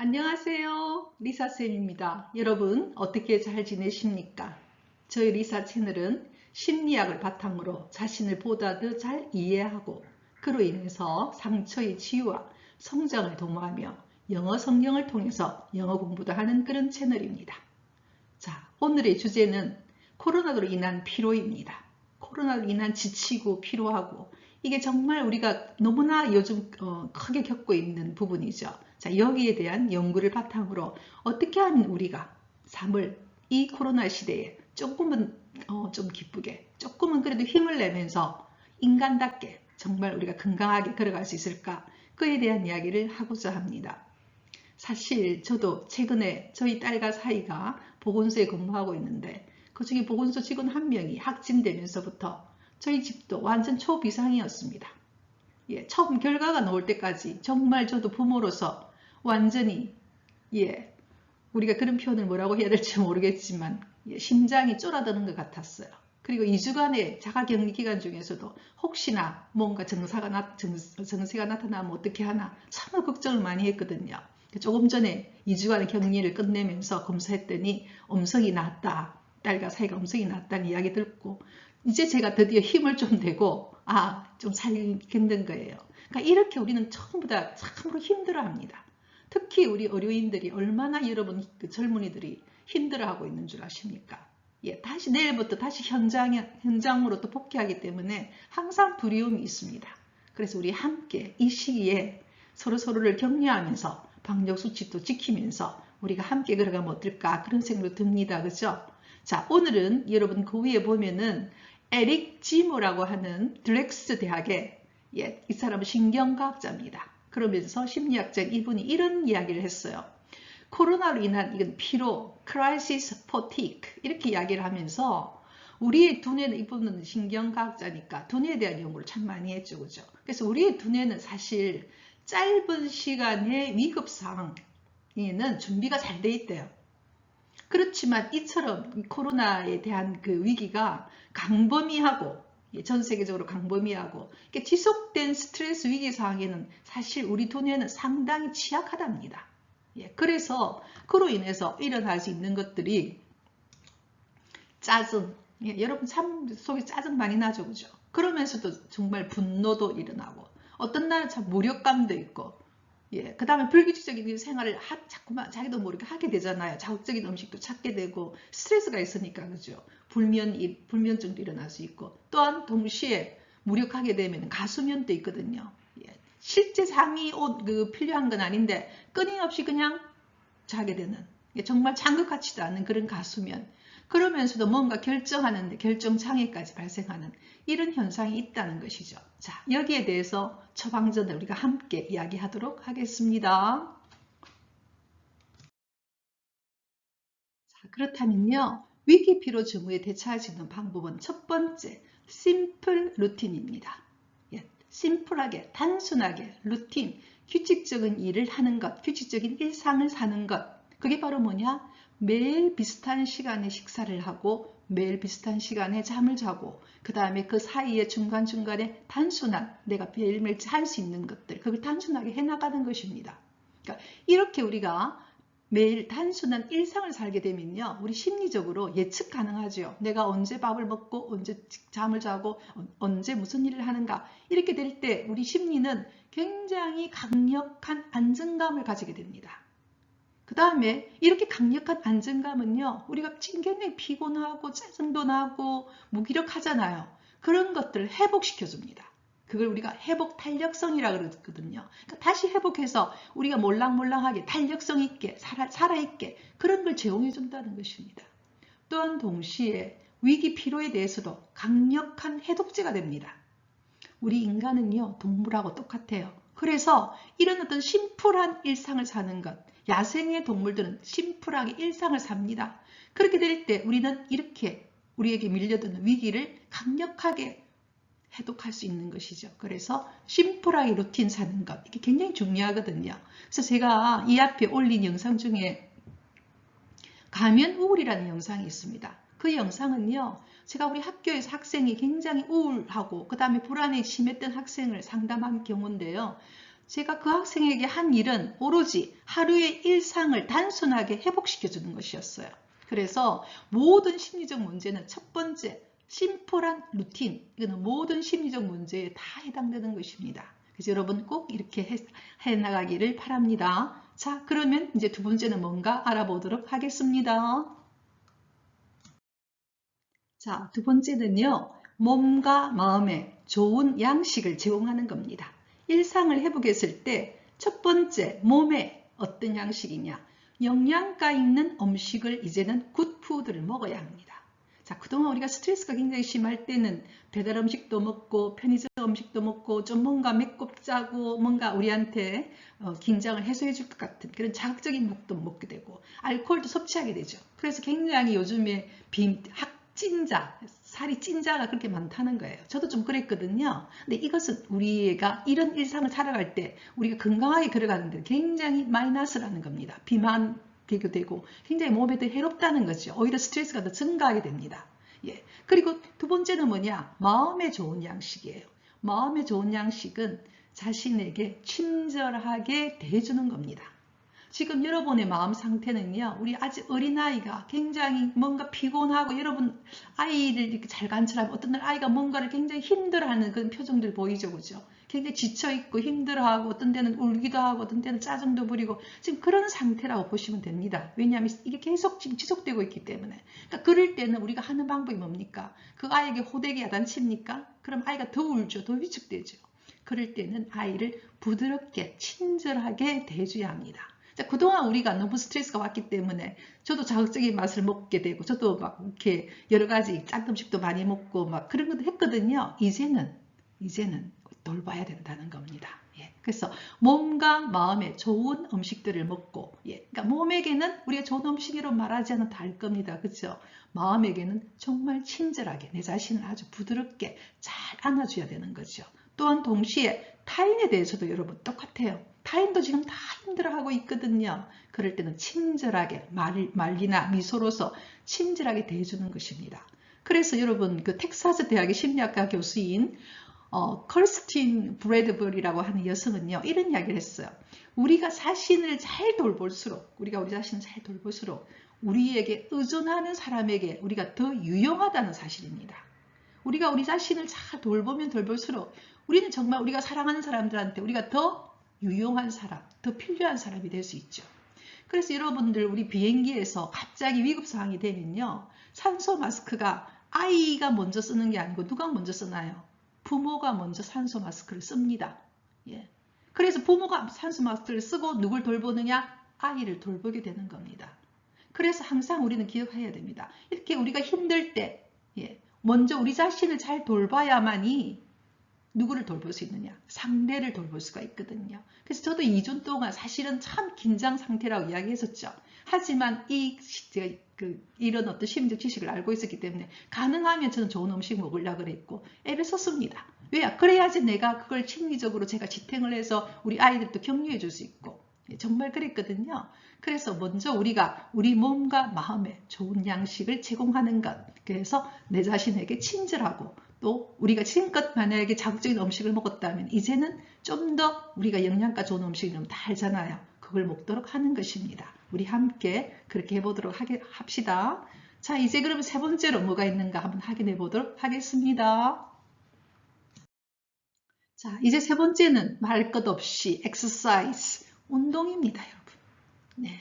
안녕하세요. 리사쌤입니다. 여러분, 어떻게 잘 지내십니까? 저희 리사 채널은 심리학을 바탕으로 자신을 보다 더 잘 이해하고 그로 인해서 상처의 치유와 성장을 도모하며 영어 성경을 통해서 영어 공부도 하는 그런 채널입니다. 자, 오늘의 주제는 코로나로 인한 피로입니다. 코로나로 인한 지치고 피로하고 이게 정말 우리가 너무나 요즘 크게 겪고 있는 부분이죠. 자, 여기에 대한 연구를 바탕으로 어떻게 하면 우리가 삶을 이 코로나 시대에 조금은 좀 기쁘게 조금은 그래도 힘을 내면서 인간답게 정말 우리가 건강하게 걸어갈 수 있을까? 그에 대한 이야기를 하고자 합니다. 사실 저도 최근에 저희 딸과 사이가 보건소에 근무하고 있는데 그중에 보건소 직원 한 명이 확진되면서부터 저희 집도 완전 초비상이었습니다. 예, 처음 결과가 나올 때까지 정말 저도 부모로서 완전히 우리가 그런 표현을 뭐라고 해야 될지 모르겠지만 심장이 쫄아드는 것 같았어요. 그리고 2주간의 자가격리 기간 중에서도 혹시나 뭔가 정세가 나타나면 어떻게 하나 참 걱정을 많이 했거든요. 조금 전에 2주간의 격리를 끝내면서 검사했더니 음성이 났다. 딸과 사이가 음성이 났다는 이야기 듣고 이제 제가 드디어 힘을 좀 내고 좀 살기 힘든 거예요. 그러니까 이렇게 우리는 처음보다 참으로 힘들어합니다. 특히 우리 의료인들이 얼마나 여러분 젊은이들이 힘들어하고 있는 줄 아십니까? 예, 다시 내일부터 다시 현장으로 또 복귀하기 때문에 항상 두려움이 있습니다. 그래서 우리 함께 이 시기에 서로를 격려하면서 방역수칙도 지키면서 우리가 함께 걸어가면 어떨까 그런 생각도 듭니다. 그죠? 자, 오늘은 여러분 그 위에 보면은 에릭 지모라고 하는 드렉스 대학의 이 사람은 신경과학자입니다. 그러면서 심리학자인 이분이 이런 이야기를 했어요. 코로나로 인한 이건 피로, crisis fatigue 이렇게 이야기를 하면서 우리의 두뇌는 이분은 신경과학자니까 두뇌에 대한 연구를 참 많이 했죠. 그죠? 그래서 우리의 두뇌는 사실 짧은 시간의 위급상에는 준비가 잘 돼 있대요. 그렇지만 이처럼 코로나에 대한 그 위기가 강범위하고 전 세계적으로 강범위하고 지속된 스트레스 위기 상황에는 사실 우리 두뇌는 상당히 취약하답니다. 그래서 그로 인해서 일어날 수 있는 것들이 짜증, 여러분 삶 속에 짜증 많이 나죠, 그죠? 그러면서도 정말 분노도 일어나고 어떤 날은 참 무력감도 있고 그 다음에 불규칙적인 생활을 자꾸만 자기도 모르게 하게 되잖아요. 자극적인 음식도 찾게 되고 스트레스가 있으니까 그죠. 불면증도 일어날 수 있고 또한 동시에 무력하게 되면 가수면도 있거든요. 실제 상의 옷 필요한 건 아닌데 끊임없이 그냥 자게 되는 정말 장극같지도 않은 그런 가수면 그러면서도 뭔가 결정하는데 결정장애까지 발생하는 이런 현상이 있다는 것이죠. 자, 여기에 대해서 처방전을 우리가 함께 이야기하도록 하겠습니다. 자, 그렇다면요. 위기피로 증후에 대처할 수 있는 방법은 첫 번째, 심플 루틴입니다. 심플하게, 단순하게, 루틴, 규칙적인 일을 하는 것, 규칙적인 일상을 사는 것. 그게 바로 뭐냐? 매일 비슷한 시간에 식사를 하고 매일 비슷한 시간에 잠을 자고 그 다음에 그 사이에 중간중간에 단순한 내가 매일매일 할 수 있는 것들 그걸 단순하게 해나가는 것입니다. 그러니까 이렇게 우리가 매일 단순한 일상을 살게 되면요. 우리 심리적으로 예측 가능하죠. 내가 언제 밥을 먹고 언제 잠을 자고 언제 무슨 일을 하는가 이렇게 될 때 우리 심리는 굉장히 강력한 안정감을 가지게 됩니다. 그 다음에 이렇게 강력한 안정감은요. 우리가 굉장히 피곤하고 짜증도 나고 무기력하잖아요. 그런 것들을 회복시켜줍니다. 그걸 우리가 회복 탄력성이라고 그러거든요. 그러니까 다시 회복해서 우리가 몰랑몰랑하게 탄력성 있게 살아있게 그런 걸 제공해 준다는 것입니다. 또한 동시에 위기 피로에 대해서도 강력한 해독제가 됩니다. 우리 인간은요 동물하고 똑같아요. 그래서 이런 어떤 심플한 일상을 사는 것 야생의 동물들은 심플하게 일상을 삽니다. 그렇게 될 때 우리는 이렇게 우리에게 밀려드는 위기를 강력하게 해독할 수 있는 것이죠. 그래서 심플하게 루틴 사는 것 이게 굉장히 중요하거든요. 그래서 제가 이 앞에 올린 영상 중에 가면 우울이라는 영상이 있습니다. 그 영상은요. 제가 우리 학교에서 학생이 굉장히 우울하고 그 다음에 불안이 심했던 학생을 상담한 경우인데요. 제가 그 학생에게 한 일은 오로지 하루의 일상을 단순하게 회복시켜주는 것이었어요. 그래서 모든 심리적 문제는 첫 번째, 심플한 루틴, 이거는 모든 심리적 문제에 다 해당되는 것입니다. 그래서 여러분 꼭 이렇게 해 나가기를 바랍니다. 자, 그러면 이제 두 번째는 뭔가 알아보도록 하겠습니다. 자, 두 번째는요, 몸과 마음에 좋은 양식을 제공하는 겁니다. 일상을 회복했을 때 첫 번째, 몸에 어떤 양식이냐? 영양가 있는 음식을 이제는 굿푸드를 먹어야 합니다. 자, 그동안 우리가 스트레스가 굉장히 심할 때는 배달 음식도 먹고 편의점 음식도 먹고 좀 뭔가 맵고 짜고 뭔가 우리한테 긴장을 해소해 줄 것 같은 그런 자극적인 것도 먹게 되고 알코올도 섭취하게 되죠. 그래서 굉장히 요즘에 찐자, 살이 찐자가 그렇게 많다는 거예요. 저도 좀 그랬거든요. 근데 이것은 우리가 이런 일상을 살아갈 때 우리가 건강하게 걸어가는데 굉장히 마이너스라는 겁니다. 비만 비교되고 굉장히 몸에 더 해롭다는 거죠. 오히려 스트레스가 더 증가하게 됩니다. 예. 그리고 두 번째는 뭐냐? 마음의 좋은 양식이에요. 마음의 좋은 양식은 자신에게 친절하게 대해주는 겁니다. 지금 여러분의 마음 상태는요, 우리 아직 어린아이가 굉장히 뭔가 피곤하고, 여러분 아이를 이렇게 잘 관찰하면 어떤 날 아이가 뭔가를 굉장히 힘들어하는 그런 표정들 보이죠, 그죠? 굉장히 지쳐있고 힘들어하고, 어떤 데는 울기도 하고, 어떤 데는 짜증도 부리고, 지금 그런 상태라고 보시면 됩니다. 왜냐하면 이게 계속 지금 지속되고 있기 때문에. 그러니까 그럴 때는 우리가 하는 방법이 뭡니까? 그 아이에게 호되게 야단칩니까? 그럼 아이가 더 울죠, 더 위축되죠. 그럴 때는 아이를 부드럽게, 친절하게 대해줘야 합니다. 그동안 우리가 너무 스트레스가 왔기 때문에 저도 자극적인 맛을 먹게 되고 저도 막 이렇게 여러 가지 짠 음식도 많이 먹고 막 그런 것도 했거든요. 이제는 돌봐야 된다는 겁니다. 예, 그래서 몸과 마음에 좋은 음식들을 먹고, 예, 그러니까 몸에게는 우리가 좋은 음식이라고 말하지 않아도 다 알 겁니다. 그렇죠? 마음에게는 정말 친절하게 내 자신을 아주 부드럽게 잘 안아줘야 되는 거죠. 또한 동시에 타인에 대해서도 여러분 똑같아요. 타인도 지금 다 힘들어하고 있거든요. 그럴 때는 친절하게 말이나 미소로서 친절하게 대해주는 것입니다. 그래서 여러분 그 텍사스 대학의 심리학과 교수인 컬스틴 브래드버리라고 하는 여성은요, 이런 이야기를 했어요. 우리가 자신을 잘 돌볼수록, 우리가 우리 자신을 잘 돌볼수록 우리에게 의존하는 사람에게 우리가 더 유용하다는 사실입니다. 우리가 우리 자신을 잘 돌보면 돌볼수록 우리는 정말 우리가 사랑하는 사람들한테 우리가 더 유용한 사람, 더 필요한 사람이 될 수 있죠. 그래서 여러분들 우리 비행기에서 갑자기 위급 상황이 되면요, 산소 마스크가 아이가 먼저 쓰는 게 아니고 누가 먼저 쓰나요? 부모가 먼저 산소 마스크를 씁니다. 예. 그래서 부모가 산소 마스크를 쓰고 누굴 돌보느냐? 아이를 돌보게 되는 겁니다. 그래서 항상 우리는 기억해야 됩니다. 이렇게 우리가 힘들 때, 예, 먼저 우리 자신을 잘 돌봐야만이 누구를 돌볼 수 있느냐? 상대를 돌볼 수가 있거든요. 그래서 저도 2주 동안 사실은 참 긴장 상태라고 이야기했었죠. 하지만 제가 이런 어떤 심리적 지식을 알고 있었기 때문에 가능하면 저는 좋은 음식 먹으려고 그랬고 애를 썼습니다. 왜요? 그래야지 내가 그걸 심리적으로 제가 지탱을 해서 우리 아이들도 격려해 줄 수 있고, 정말 그랬거든요. 그래서 먼저 우리가 우리 몸과 마음에 좋은 양식을 제공하는 것, 그래서 내 자신에게 친절하고, 또 우리가 지금껏 만약에 자극적인 음식을 먹었다면 이제는 좀 더 우리가 영양가 좋은 음식을 좀 다 알잖아요. 그걸 먹도록 하는 것입니다. 우리 함께 그렇게 해보도록 합시다. 자, 이제 그러면 세 번째로 뭐가 있는가 한번 확인해 보도록 하겠습니다. 자, 이제 세 번째는 말 것 없이 exercise, 운동입니다, 여러분. 네.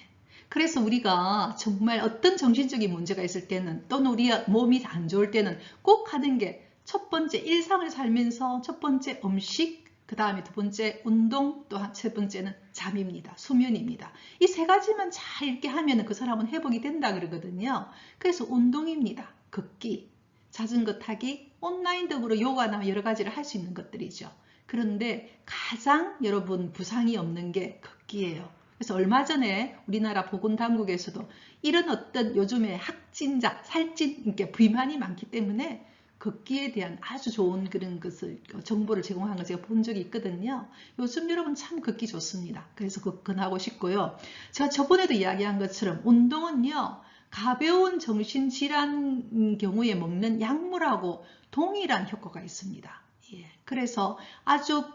그래서 우리가 정말 어떤 정신적인 문제가 있을 때는, 또는 우리 몸이 안 좋을 때는 꼭 하는 게 첫 번째 일상을 살면서 첫 번째 음식, 그 다음에 두 번째 운동, 또 세 번째는 잠입니다. 수면입니다. 이 세 가지만 잘 이렇게 하면 그 사람은 회복이 된다 그러거든요. 그래서 운동입니다. 걷기, 자전거 타기, 온라인적으로 요가나 여러 가지를 할 수 있는 것들이죠. 그런데 가장 여러분 부상이 없는 게 걷기예요. 그래서 얼마 전에 우리나라 보건당국에서도 이런 어떤 요즘에 확진자, 살찐, 이렇게 비만이 많기 때문에 걷기에 대한 아주 좋은 그런 것을 정보를 제공한 걸 제가 본 적이 있거든요. 요즘 여러분 참 걷기 좋습니다. 그래서 접근하고 싶고요. 제가 저번에도 이야기한 것처럼 운동은요, 가벼운 정신질환 경우에 먹는 약물하고 동일한 효과가 있습니다. 예, 그래서 아주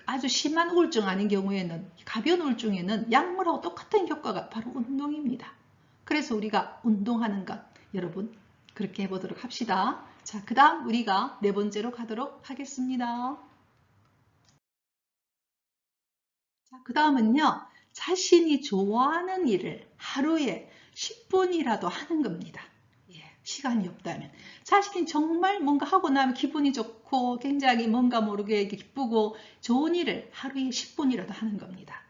아주 심한 우울증 아닌 경우에는, 가벼운 우울증에는 약물하고 똑같은 효과가 바로 운동입니다. 그래서 우리가 운동하는 것, 여러분 그렇게 해보도록 합시다. 자, 그 다음 우리가 네 번째로 가도록 하겠습니다. 자, 그 다음은요, 자신이 좋아하는 일을 하루에 10분이라도 하는 겁니다. 예, 시간이 없다면. 자신이 정말 뭔가 하고 나면 기분이 좋고 굉장히 뭔가 모르게 기쁘고 좋은 일을 하루에 10분이라도 하는 겁니다.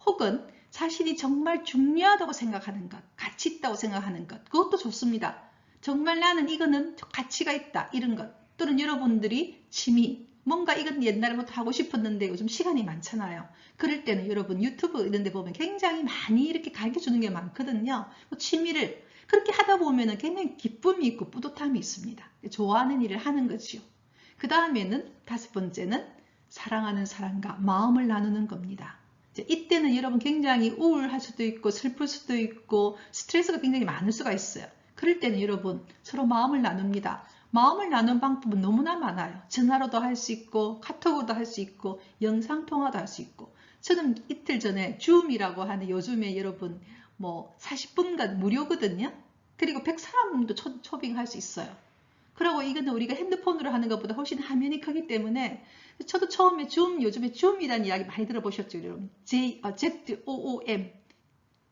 혹은 자신이 정말 중요하다고 생각하는 것, 가치 있다고 생각하는 것, 그것도 좋습니다. 정말 나는 이거는 가치가 있다, 이런 것. 또는 여러분들이 취미, 뭔가 이건 옛날부터 하고 싶었는데 요즘 시간이 많잖아요. 그럴 때는 여러분 유튜브 이런 데 보면 굉장히 많이 이렇게 가르쳐 주는 게 많거든요. 취미를 그렇게 하다 보면 굉장히 기쁨이 있고 뿌듯함이 있습니다. 좋아하는 일을 하는 거죠. 그 다음에는 다섯 번째는 사랑하는 사람과 마음을 나누는 겁니다. 이때는 여러분 굉장히 우울할 수도 있고 슬플 수도 있고 스트레스가 굉장히 많을 수가 있어요. 그럴 때는 여러분 서로 마음을 나눕니다. 마음을 나누는 방법은 너무나 많아요. 전화로도 할 수 있고 카톡으로도 할 수 있고 영상통화도 할 수 있고, 저는 이틀 전에 줌이라고 하는, 요즘에 여러분 뭐 40분간 무료거든요. 그리고 100사람도 초빙할 수 있어요. 그리고 이거는 우리가 핸드폰으로 하는 것보다 훨씬 화면이 크기 때문에, 저도 처음에 요즘에 줌이라는 이야기 많이 들어보셨죠, 여러분? ZOOM,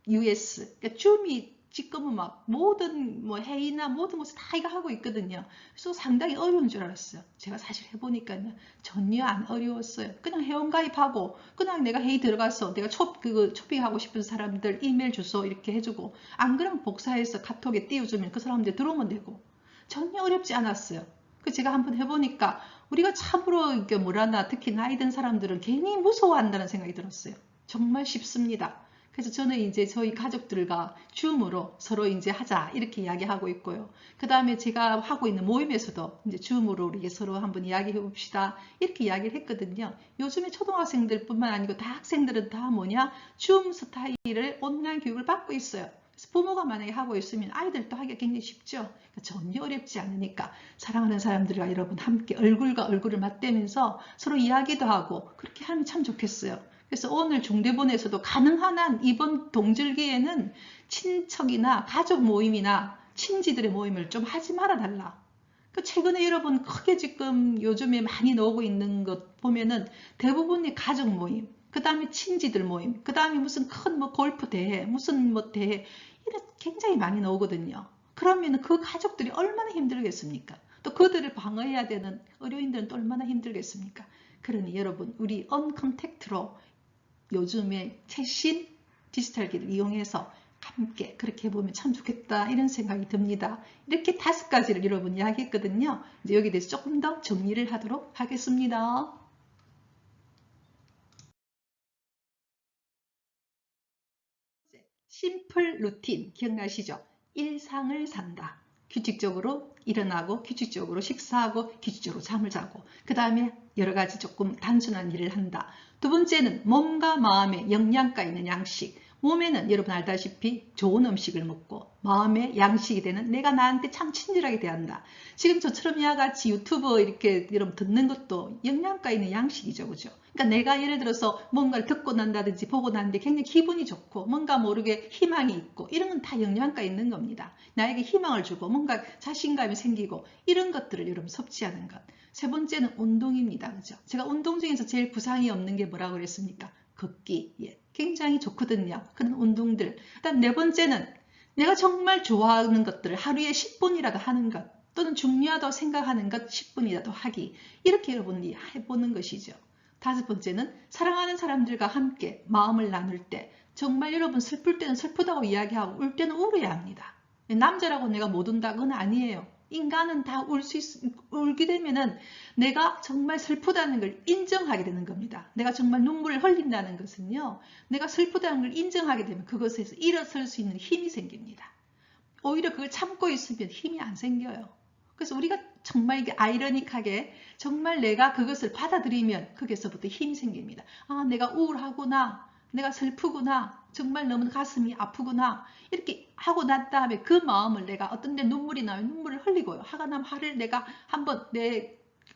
US. 그러니까 줌이 지금은 막 모든 뭐 회의나 모든 것을 다 이거 하고 있거든요. 그래서 상당히 어려운 줄 알았어요. 제가 사실 해보니까요, 전혀 안 어려웠어요. 그냥 회원 가입하고, 그냥 내가 회의 들어가서 내가 초빙하고 싶은 사람들 이메일 주소 이렇게 해주고, 안 그러면 복사해서 카톡에 띄워주면 그 사람들 들어오면 되고, 전혀 어렵지 않았어요. 그 제가 한번 해보니까 우리가 참으로 이게 뭐라나, 특히 나이 든 사람들은 괜히 무서워한다는 생각이 들었어요. 정말 쉽습니다. 그래서 저는 이제 저희 가족들과 줌으로 서로 이제 하자 이렇게 이야기하고 있고요. 그 다음에 제가 하고 있는 모임에서도 이제 줌으로 우리 서로 한번 이야기해 봅시다 이렇게 이야기를 했거든요. 요즘에 초등학생들뿐만 아니고 다 학생들은 다 뭐냐, 줌 스타일을 온라인 교육을 받고 있어요. 그래서 부모가 만약에 하고 있으면 아이들도 하기가 굉장히 쉽죠. 그러니까 전혀 어렵지 않으니까 사랑하는 사람들과 여러분 함께 얼굴과 얼굴을 맞대면서 서로 이야기도 하고 그렇게 하면 참 좋겠어요. 그래서 오늘 중대본에서도 가능한 한 이번 동절기에는 친척이나 가족 모임이나 친지들의 모임을 좀 하지 말아 달라. 최근에 여러분 크게 지금 요즘에 많이 나오고 있는 것 보면은 대부분이 가족 모임, 그 다음에 친지들 모임, 그 다음에 무슨 큰 뭐 골프 대회, 무슨 뭐 대회, 이런 굉장히 많이 나오거든요. 그러면 그 가족들이 얼마나 힘들겠습니까? 또 그들을 방어해야 되는 의료인들은 또 얼마나 힘들겠습니까? 그러니 여러분 우리 언컨택트로 요즘에 최신 디지털기를 이용해서 함께 그렇게 해보면 참 좋겠다 이런 생각이 듭니다. 이렇게 5가지를 여러분 이야기했거든요. 이제 여기에 대해서 조금 더 정리를 하도록 하겠습니다. 심플 루틴 기억나시죠? 일상을 산다. 규칙적으로 일어나고 규칙적으로 식사하고 규칙적으로 잠을 자고, 그 다음에 여러 가지 조금 단순한 일을 한다. 두 번째는 몸과 마음에 영양가 있는 양식. 몸에는 여러분 알다시피 좋은 음식을 먹고, 마음에 양식이 되는 내가 나한테 참 친절하게 대한다. 지금 저처럼 이와같이 유튜브 이렇게 여러분 듣는 것도 영양가 있는 양식이죠, 그죠? 그러니까 내가 예를 들어서 뭔가를 듣고 난다든지 보고 난데 굉장히 기분이 좋고 뭔가 모르게 희망이 있고, 이런 건 다 영양가 있는 겁니다. 나에게 희망을 주고 뭔가 자신감이 생기고, 이런 것들을 여러분 섭취하는 것. 세 번째는 운동입니다. 그죠? 제가 운동 중에서 제일 부상이 없는 게 뭐라고 그랬습니까? 걷기. 예, 굉장히 좋거든요. 그런 운동들. 그다음 네 번째는 내가 정말 좋아하는 것들을 하루에 10분이라도 하는 것, 또는 중요하다고 생각하는 것 10분이라도 하기. 이렇게 여러분이 해보는 것이죠. 다섯 번째는 사랑하는 사람들과 함께 마음을 나눌 때, 정말 여러분 슬플 때는 슬프다고 이야기하고 울 때는 울어야 합니다. 남자라고 내가 못 운다, 그건 아니에요. 인간은 다 울게 되면은 내가 정말 슬프다는 걸 인정하게 되는 겁니다. 내가 정말 눈물을 흘린다는 것은요, 내가 슬프다는 걸 인정하게 되면 그것에서 일어설 수 있는 힘이 생깁니다. 오히려 그걸 참고 있으면 힘이 안 생겨요. 그래서 우리가 정말 이게 아이러닉하게 정말 내가 그것을 받아들이면 거기서부터 힘이 생깁니다. 아, 내가 우울하구나, 내가 슬프구나, 정말 너무 가슴이 아프구나, 이렇게 하고 난 다음에 그 마음을 내가 어떤 데 눈물이 나면 눈물을 흘리고요, 화가 나면 화를 내가 한번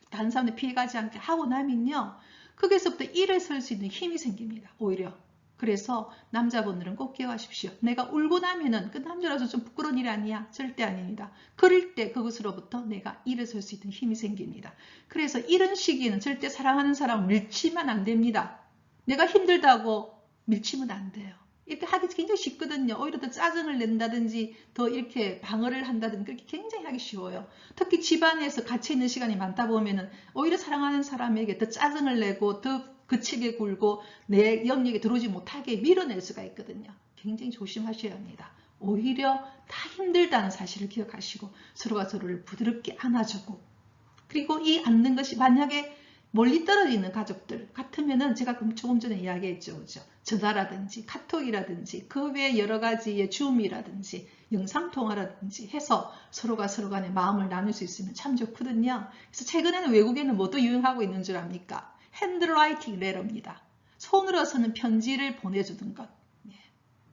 다른 사람들 피해가지 않게 하고 나면요, 거기서부터 일어설 수 있는 힘이 생깁니다. 오히려. 그래서 남자분들은 꼭 기억하십시오. 내가 울고 나면은 그 남자라서 좀 부끄러운 일이 아니야. 절대 아닙니다. 그럴 때 그것으로부터 내가 일어설 수 있는 힘이 생깁니다. 그래서 이런 시기에는 절대 사랑하는 사람을 밀치면 안 됩니다. 내가 힘들다고 밀치면 안 돼요. 이렇게 하기 굉장히 쉽거든요. 오히려 더 짜증을 낸다든지 더 이렇게 방어를 한다든지 그렇게 굉장히 하기 쉬워요. 특히 집안에서 갇혀 있는 시간이 많다 보면은 오히려 사랑하는 사람에게 더 짜증을 내고 더 거칠게 굴고 내 영역에 들어오지 못하게 밀어낼 수가 있거든요. 굉장히 조심하셔야 합니다. 오히려 다 힘들다는 사실을 기억하시고 서로가 서로를 부드럽게 안아주고, 그리고 이 안는 것이 만약에 멀리 떨어져 있는 가족들 같으면은 제가 조금 전에 이야기했죠. 그죠? 전화라든지 카톡이라든지 그 외 여러 가지의 줌이라든지 영상통화라든지 해서 서로가 서로 간에 마음을 나눌 수 있으면 참 좋거든요. 그래서 최근에는 외국에는 뭐도 유행하고 있는 줄 압니까? 핸드라이팅 레터입니다. 손으로 쓰는 편지를 보내주는 것. 예.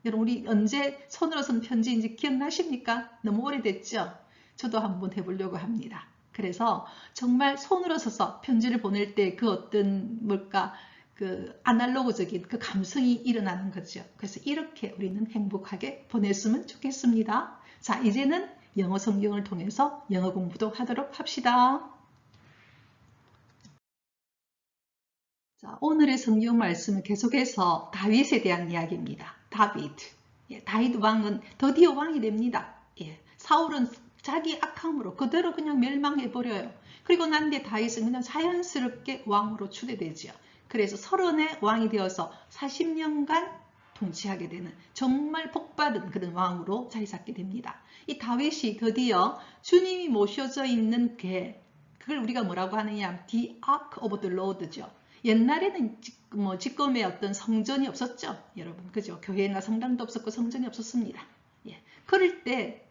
여러분 우리 언제 손으로 쓰는 편지인지 기억나십니까? 너무 오래됐죠? 저도 한번 해보려고 합니다. 그래서 정말 손으로 써서 편지를 보낼 때 그 어떤 뭘까 그 아날로그적인 그 감성이 일어나는 거죠. 그래서 이렇게 우리는 행복하게 보냈으면 좋겠습니다. 자, 이제는 영어 성경을 통해서 영어 공부도 하도록 합시다. 자, 오늘의 성경 말씀은 계속해서 다윗에 대한 이야기입니다. 다윗. 예, 다윗 왕은 드디어 왕이 됩니다. 예, 사울은 자기 악함으로 그대로 그냥 멸망해버려요. 그리고 난 뒤에 다윗은 그냥 자연스럽게 왕으로 추대되죠. 그래서 30의 왕이 되어서 40년간 통치하게 되는 정말 복받은 그런 왕으로 자리 잡게 됩니다. 이 다윗이 드디어 주님이 모셔져 있는 궤, 그걸 우리가 뭐라고 하느냐, The Ark of the Lord죠. 옛날에는 지금의 어떤 성전이 없었죠, 여러분. 그죠? 교회나 성당도 없었고 성전이 없었습니다. 예. 그럴 때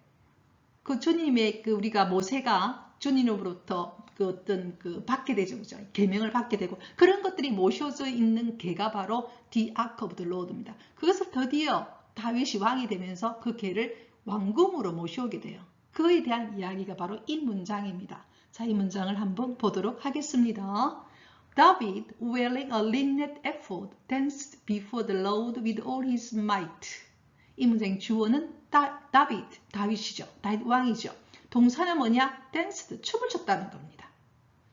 그 주님의 우리가 모세가 주님으로부터 그 어떤 받게 되죠, 그죠? 계명을 받게 되고 그런 것들이 모셔져 있는 궤가 바로 The Ark of the Lord입니다. 그것을 드디어 다윗이 왕이 되면서 그 궤를 왕궁으로 모셔오게 돼요. 그에 대한 이야기가 바로 이 문장입니다. 자, 이 문장을 한번 보도록 하겠습니다. David, wearing a linen ephod, danced before the Lord with all his might. 이 문장의 주어는 다윗이죠. 다윗 왕이죠. 동사는 뭐냐? danced, 춤을 췄다는 겁니다.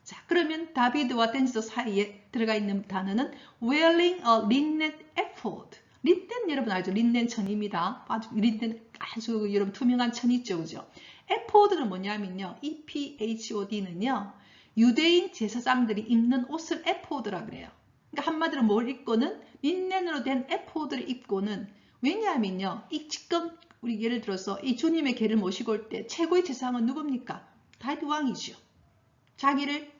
자, 그러면 다윗과 댄스 사이에 들어가 있는 단어는 wearing a linen ephod. 린넨 여러분 알죠? 린넨 천입니다. 린넨 아주 여러분 투명한 천 있죠, 그죠? 에포드는 뭐냐면요, EPHOD는요, 유대인 제사장들이 입는 옷을 에포드라 그래요. 그러니까 한마디로 뭘 입고는 린넨으로 된 에포드를 입고는, 왜냐하면요, 이 지금 우리 예를 들어서 이 주님의 궤를 모시고 올 때 최고의 제사장은 누굽니까? 다윗 왕이죠. 자기를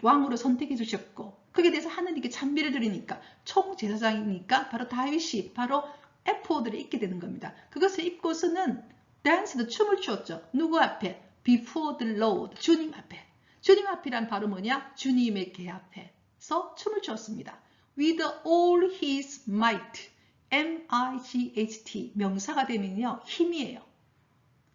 왕으로 선택해 주셨고 거기에 대해서 하나님께 찬미를 드리니까 총제사장이니까 바로 다윗이 바로 에포드를 입게 되는 겁니다. 그것을 입고서는 댄스도 춤을 추었죠. 누구 앞에? Before the Lord, 주님 앞에. 주님 앞이란 바로 뭐냐? 주님의 궤 앞에서 춤을 추었습니다. With all his might, M-I-G-H-T, 명사가 되면요, 힘이에요.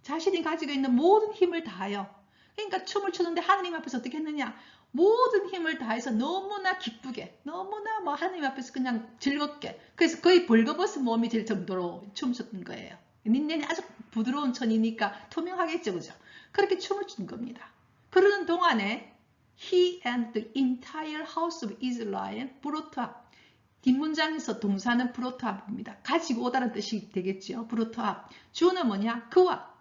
자신이 가지고 있는 모든 힘을 다하여. 그러니까 춤을 추는데 하나님 앞에서 어떻게 했느냐? 모든 힘을 다해서 너무나 기쁘게, 너무나 하나님 앞에서 그냥 즐겁게, 그래서 거의 벌거벗은 몸이 될 정도로 춤췄던 거예요. 닌넨이 아주 부드러운 천이니까 투명하겠죠, 그죠? 그렇게 춤을 춘 겁니다. 그러는 동안에 he and the entire house of Israel brought up. 뒷문장에서 동사는 brought up입니다. 가지고 오다는 뜻이 되겠죠. brought up. 주어는 뭐냐? 그와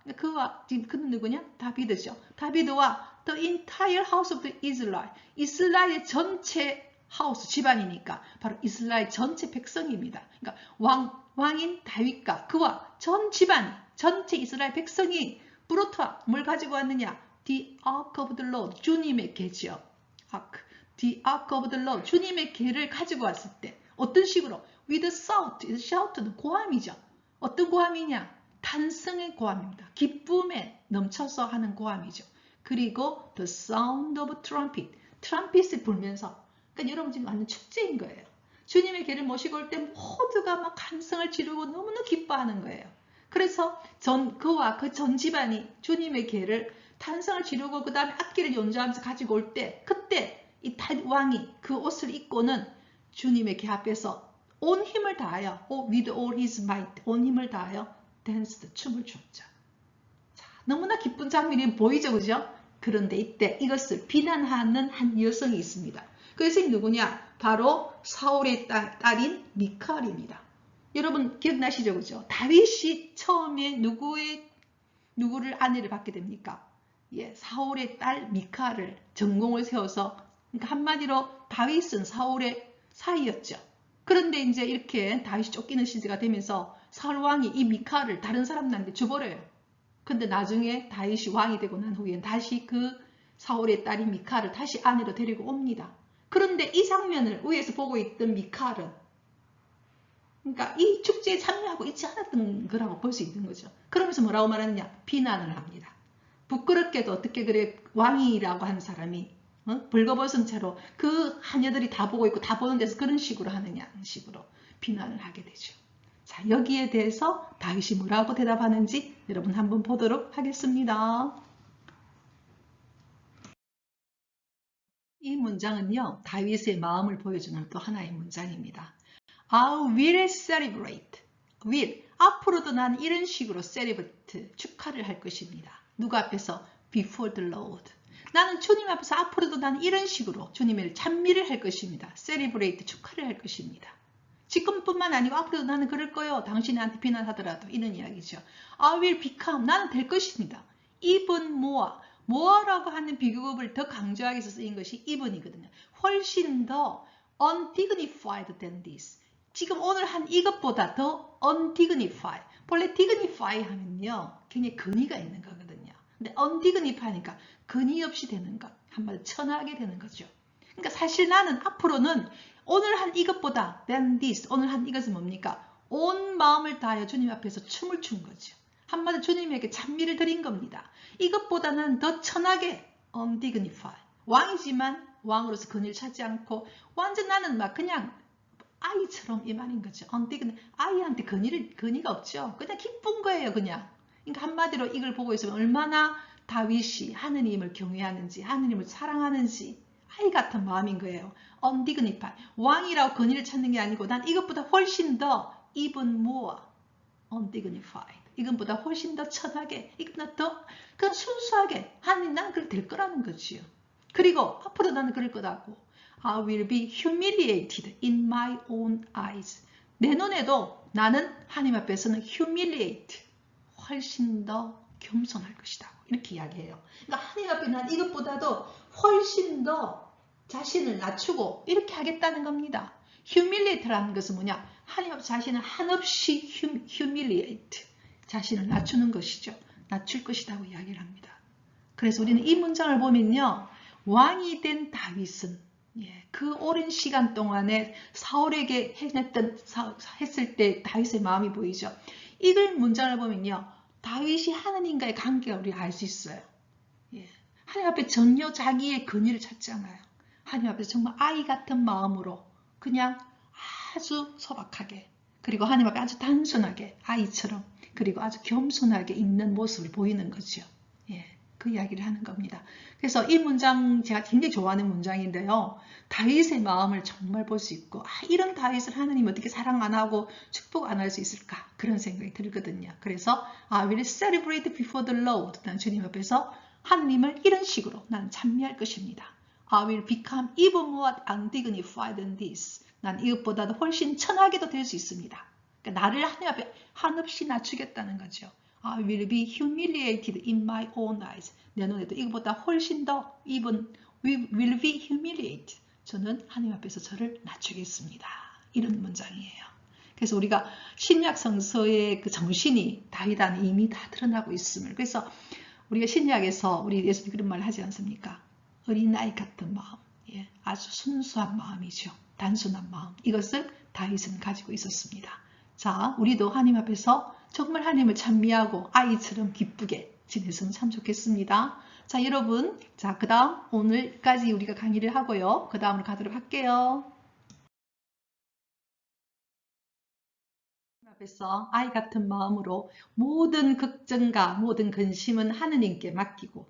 지금 그는 누구냐? 다비드죠. 다비드와 the entire house of the Israel. 이스라엘 전체 하우스, 집안이니까 바로 이스라엘 전체 백성입니다. 그러니까 왕인 다윗과 그와 전 집안, 전체 이스라엘 백성이 brought up, 뭘 가지고 왔느냐? The Ark of the Lord, 주님의 궤죠. Ark, the Ark of the Lord, 주님의 궤를 가지고 왔을 때 어떤 식으로? With a shout, shout는 고함이죠. 어떤 고함이냐? 탄성의 고함입니다. 기쁨에 넘쳐서 하는 고함이죠. 그리고 the sound of trumpet, 트럼펫을 불면서, 그러니까 여러분 지금 완전 축제인 거예요. 주님의 궤를 모시고 올 때 모두가 막 감성을 지르고 너무나 기뻐하는 거예요. 그래서 그와 그 전 집안이 주님의 궤를 탄성을 지르고 그 다음에 악기를 연주하면서 가지고 올 때, 그때 이 왕이 그 옷을 입고는 주님의 궤 앞에서 온 힘을 다하여 with all his might 온 힘을 다하여 댄스드 춤을 췄죠. 자, 너무나 기쁜 장면이 보이죠, 그죠? 그런데 이때 이것을 비난하는 한 여성이 있습니다. 그 여성이 누구냐? 바로 사울의 딸인 미칼입니다. 여러분 기억나시죠, 그죠? 다윗이 처음에 누구를 아내를 받게 됩니까? 예, 사울의 딸 미칼을 전공을 세워서, 그러니까 한마디로 다윗은 사울의 사이였죠. 그런데 이제 이렇게 다윗이 쫓기는 시대가 되면서 사울 왕이 이 미칼을 다른 사람들한테 줘버려요. 근데 나중에 다윗이 왕이 되고 난 후엔 다시 그 사울의 딸인 미칼을 다시 아내로 데리고 옵니다. 그런데 이 장면을 위에서 보고 있던 미칼은, 그러니까 이 축제에 참여하고 있지 않았던 거라고 볼 수 있는 거죠. 그러면서 뭐라고 말하느냐? 비난을 합니다. 부끄럽게도 어떻게 그래 왕이라고 하는 사람이 벌거벗은 채로 그 하녀들이 다 보고 있고 다 보는 데서 그런 식으로 하느냐 식으로 비난을 하게 되죠. 자, 여기에 대해서 다윗이 뭐라고 대답하는지 여러분 한번 보도록 하겠습니다. 이 문장은요, 다윗의 마음을 보여주는 또 하나의 문장입니다. I will celebrate. will. 앞으로도 난 이런 식으로 celebrate, 축하를 할 것입니다. 누구 앞에서? Before the Lord. 나는 주님 앞에서 앞으로도 나는 이런 식으로 주님을 찬미를 할 것입니다. celebrate, 축하를 할 것입니다. 지금뿐만 아니고 앞으로도 나는 그럴 거예요. 당신이 나한테 비난하더라도 이런 이야기죠. I will become. 나는 될 것입니다. even more. more라고 하는 비교급을 더 강조하기 위해서 쓰인 것이 even이거든요. 훨씬 더 undignified than this. 지금 오늘 한 이것보다 더 undignified. 원래 dignify 하면요, 굉장히 근위가 있는 거거든요. 근데 undignified니까 근위 없이 되는 것. 한마디로 천하게 되는 거죠. 그러니까 사실 나는 앞으로는 오늘 한 이것보다 than this, 오늘 한 이것은 뭡니까? 온 마음을 다하여 주님 앞에서 춤을 춘 거죠. 한마디로 주님에게 찬미를 드린 겁니다. 이것보다는 더 천하게 undignified. 왕이지만 왕으로서 근위를 찾지 않고 완전 나는 막 그냥 아이처럼 이 말인 거죠. undignified. 아이한테 근위가 없죠. 그냥 기쁜 거예요, 그냥. 그러니까 한마디로 이걸 보고 있으면 얼마나 다윗이 하느님을 경외하는지, 하느님을 사랑하는지 아이 같은 마음인 거예요. undignified. 왕이라고 근위를 찾는 게 아니고 난 이것보다 훨씬 더 even more undignified. 이것보다 훨씬 더 천하게, 이것보다 더 그냥 순수하게 하느님 나는 그렇게 될 거라는 거지요. 그리고 앞으로 나는 그럴 거다고. I will be humiliated in my own eyes. 내 눈에도 나는 하나님 앞에서는 humiliate, 훨씬 더 겸손할 것이다. 이렇게 이야기해요. 그러니까 하나님 앞에 난 이것보다도 훨씬 더 자신을 낮추고 이렇게 하겠다는 겁니다. humiliate라는 것은 뭐냐? 하나님 앞에 자신을 한없이 humiliate, 자신을 낮추는 것이죠. 낮출 것이라고 이야기를 합니다. 그래서 우리는 이 문장을 보면요, 왕이 된 다윗은 그 오랜 시간 동안에 사울에게 했을 때 다윗의 마음이 보이죠. 이걸 문장을 보면요, 다윗이 하나님과의 관계가 우리가 알 수 있어요. 하나님 앞에 전혀 자기의 근위를 찾지 않아요. 하나님 앞에서 정말 아이 같은 마음으로 그냥 아주 소박하게, 그리고 하나님 앞에 아주 단순하게 아이처럼, 그리고 아주 겸손하게 있는 모습을 보이는 거죠. 그 이야기를 하는 겁니다. 그래서 이 문장 제가 굉장히 좋아하는 문장인데요. 다윗의 마음을 정말 볼 수 있고, 이런 다윗을 하나님 어떻게 사랑 안 하고 축복 안 할 수 있을까? 그런 생각이 들거든요. 그래서 I will celebrate before the Lord. 난 주님 앞에서 하나님을 이런 식으로 난 찬미할 것입니다. I will become even more undignified than this. 난 이것보다도 훨씬 천하게도 될 수 있습니다. 그러니까 나를 하나님 앞에 한없이 낮추겠다는 거죠. I will be humiliated in my own eyes. 내 눈에도 이것보다 훨씬 더 even will be humiliated. 저는 하나님 앞에서 저를 낮추겠습니다. 이런 문장이에요. 그래서 우리가 신약 성서의 그 정신이 다윗 안에 이미 다 드러나고 있음을. 그래서 우리가 신약에서 우리 예수님 그런 말 하지 않습니까? 어린아이 같은 마음, 아주 순수한 마음이죠. 단순한 마음. 이것을 다윗은 가지고 있었습니다. 자, 우리도 하나님 앞에서 정말 하나님을 찬미하고 아이처럼 기쁘게 지냈으면 참 좋겠습니다. 자, 여러분, 자, 그 다음 오늘까지 우리가 강의를 하고요. 그 다음으로 가도록 할게요. 하나님 앞에서 아이 같은 마음으로 모든 걱정과 모든 근심은 하느님께 맡기고,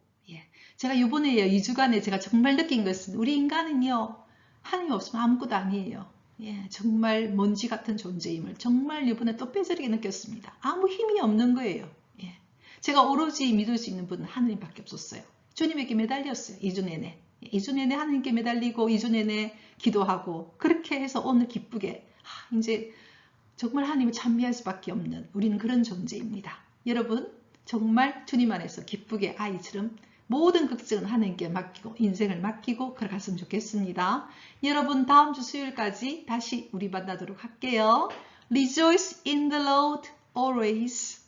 제가 이번에 2주간에 제가 정말 느낀 것은 우리 인간은요, 하나님 없으면 아무것도 아니에요. 예, 정말 먼지 같은 존재임을 정말 이번에 또 뼈저리게 느꼈습니다. 아무 힘이 없는 거예요. 예, 제가 오로지 믿을 수 있는 분은 하나님밖에 없었어요. 주님에게 매달렸어요. 2주 내내. 2주 내내 하나님께 매달리고 2주 내내 기도하고 그렇게 해서 오늘 기쁘게 이제 정말 하나님을 찬미할 수밖에 없는 우리는 그런 존재입니다. 여러분 정말 주님 안에서 기쁘게 아이처럼 모든 걱정은 하나님께 맡기고 인생을 맡기고 걸어갔으면 좋겠습니다. 여러분 다음 주 수요일까지 다시 우리 만나도록 할게요. Rejoice in the Lord always.